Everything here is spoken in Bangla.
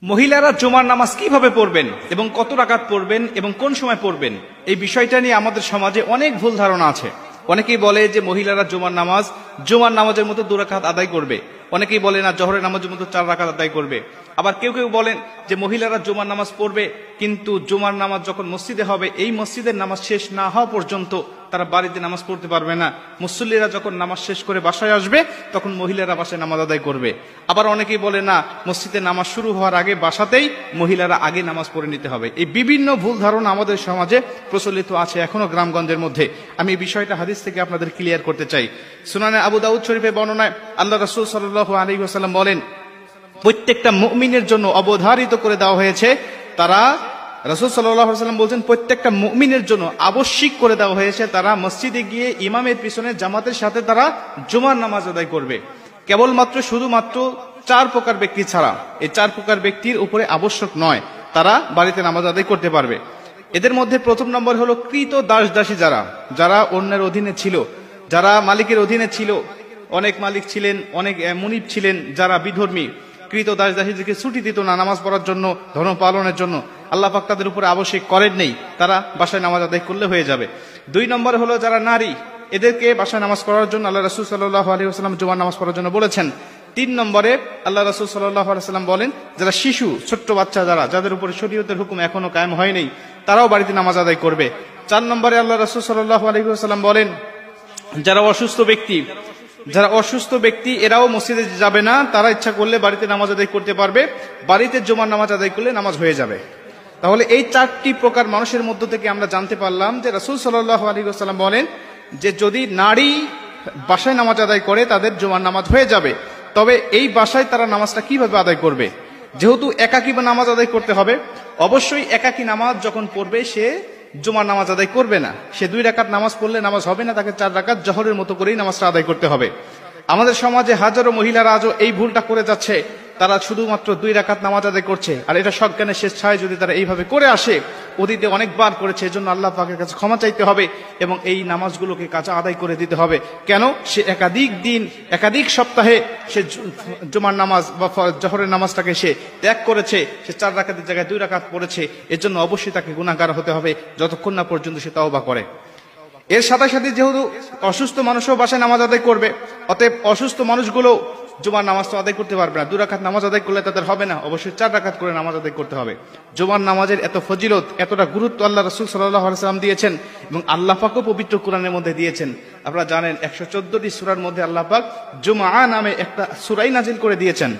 মহিলারা জুমার নামাজ কিভাবে পড়বেন এবং কত রাকাত পড়বেন এবং কোন সময় পড়বেন, এই বিষয়টা নিয়ে আমাদের সমাজে অনেক ভুল ধারণা আছে। অনেকেই বলে যে মহিলারা জুমার নামাজের মতো 2 রাকাত আদায় করবে। অনেকেই বলে না, জোহরের নামাজের মতো 4 রাকাত আদায় করবে। আবার কেউ কেউ বলেন যে মহিলারা জুমার নামাজ পড়বে, কিন্তু জুমার নামাজ যখন মসজিদে হবে এই মসজিদের নামাজ শেষ না হওয়া পর্যন্ত তারা বাড়িতে নামাজ পড়তে পারবে না। মুসল্লিরা যখন নামাজ শেষ করে বাসায় আসবে তখন মহিলারা বাসায় নামাজ আদায় করবে। আবার অনেকেই বলে না, মসজিদে নামাজ শুরু হওয়ার আগে বাসাতেই মহিলারা আগে নামাজ পড়ে নিতে হবে। এই বিভিন্ন ভুল ধারণা আমাদের সমাজে প্রচলিত আছে এখনো গ্রামগঞ্জের মধ্যে। আমি এই বিষয়টা হাদিস থেকে আপনাদের ক্লিয়ার করতে চাই। সুনানে আবু দাউদ শরীফে বর্ণনায় আল্লাহ রাসূল সাল্লাল্লাহু আলাইহি ওয়াসাল্লাম বলেন, প্রত্যেকটা মুমিনের জন্য অবধারিত করে দেওয়া হয়েছে, রাসূল সাল্লাল্লাহু আলাইহি ওয়াসাল্লাম বলছেন প্রত্যেকটা মুমিনের জন্য আবশ্যিক করে দেওয়া হয়েছে তারা মসজিদে গিয়ে ইমামের পিছনে জামাতের সাথে তারা জুমার নামাজ আদায় করবে। কেবলমাত্র শুধুমাত্র 4 প্রকার ব্যক্তি ছাড়া, এই 4 প্রকার ব্যক্তির উপরে আবশ্যক নয়, তারা বাড়িতে নামাজ আদায় করতে পারবে। এদের মধ্যে প্রথম নম্বর হলো কৃত দাস দাসী, যারা অন্যের অধীনে ছিল, যারা মালিকের অধীনে ছিল। অনেক মালিক ছিলেন, অনেক মুনিব ছিলেন যারা বিধর্মী। কৃত দাস দাসীদেরকে ছুটি দিত না নামাজ পড়ার জন্য, ধর্ম পালনের জন্য। আল্লাহ পাক তাদের উপরে আবশ্যক করেন নেই, তারা বাসায় নামাজ আদায় করলে হয়ে যাবে। 2 নম্বর হলো যারা নারী, এদেরকে বাসায় নামাজ পড়ার জন্য আল্লাহ রাসূল সাল্লাল্লাহু আলাইহি ওয়াসাল্লাম জুমার নামাজ পড়ার জন্য বলেছেন। 3 নম্বরে আল্লাহ রাসূল সাল্লাল্লাহু আলাইহি ওয়াসাল্লাম বলেন, যারা শিশু, ছোট্ট বাচ্চা, যাদের উপরে শরীয়তের হুকুম এখনো কায়েম হয়নি, তারাও বাড়িতে নামাজ আদায় করবে। 4 নম্বরে আল্লাহ রাসূল সাল্লাল্লাহু আলাইহি ওয়াসাল্লাম বলেন, যারা অসুস্থ ব্যক্তি এরাও মসজিদে যাবে না, তারা ইচ্ছা করলে বাড়িতে নামাজ আদায় করতে পারবে। বাড়িতে জুমার নামাজ আদায় করলে নামাজ হয়ে যাবে। তাহলে এই 4টি প্রকার মানুষের মধ্য থেকে আমরা জানতে পারলাম যে রাসূল সাল্লাল্লাহু আলাইহি ওয়াসাল্লাম বলেন যে যদি নারী বাসায় নামাজ আদায় করে তাদের জুমার নামাজ হয়ে যাবে। তবে এই বাসায় তারা নামাজটা কিভাবে আদায় করবে? যেহেতু একাকী নামাজ আদায় করতে হবে, অবশ্যই একাকী নামাজ যখন পড়বে সে জুমার নামাজ আদায় করবে না। সে 2 রাকাত নামাজ পড়লে নামাজ হবে না, তাকে 4 রাকাত জোহরের মতো করেই নামাজটা আদায় করতে হবে। আমাদের সমাজে হাজারো মহিলারা আজও এই ভুলটা করে যাচ্ছে, তারা শুধুমাত্র 2 রাকাত নামাজ আদায় করছে। আর এটা সজ্ঞানের শেষ ছায় যদি তারা এইভাবে করে আসে, অতীতে অনেকবার করেছে, এজন্য আল্লাহ পাকের কাছে ক্ষমা চাইতে হবে এবং এই নামাজগুলোকে কাজা আদায় করে দিতে হবে। কেন? সে একাধিক সপ্তাহে সে জুমার নামাজ বা জোহরের নামাজটাকে সে ত্যাগ করেছে, সে 4 রাকাতের জায়গায় 2 রাকাত পড়েছে। এর জন্য অবশ্যই তাকে গুনাহগার হতে হবে যতক্ষণ না পর্যন্ত সে তওবা করে। এর সাথে সাথে যেহেতু অসুস্থ মানুষও বাসায় নামাজ আদায় করবে, অতএব অসুস্থ মানুষগুলো জুমার নামাজ তো আদায় করতে পারবে না। 2 রাকাত নামাজ আদায় করলে তাদের হবে না, অবশ্যই 4 রাকাত করে নামাজ আদায় করতে হবে। জুমার নামাজের এত ফজিলত, এতটা গুরুত্ব আল্লাহ রাসূল সাল্লাল্লাহু আলাইহি ওয়াসাল্লাম দিয়েছেন এবং আল্লাহ পাকও পবিত্র কোরআনের মধ্যে দিয়েছেন। আপনারা জানেন 114টি সূরার মধ্যে আল্লাহ পাক জুমআ নামে একটা সূরাই নাজিল করে দিয়েছেন।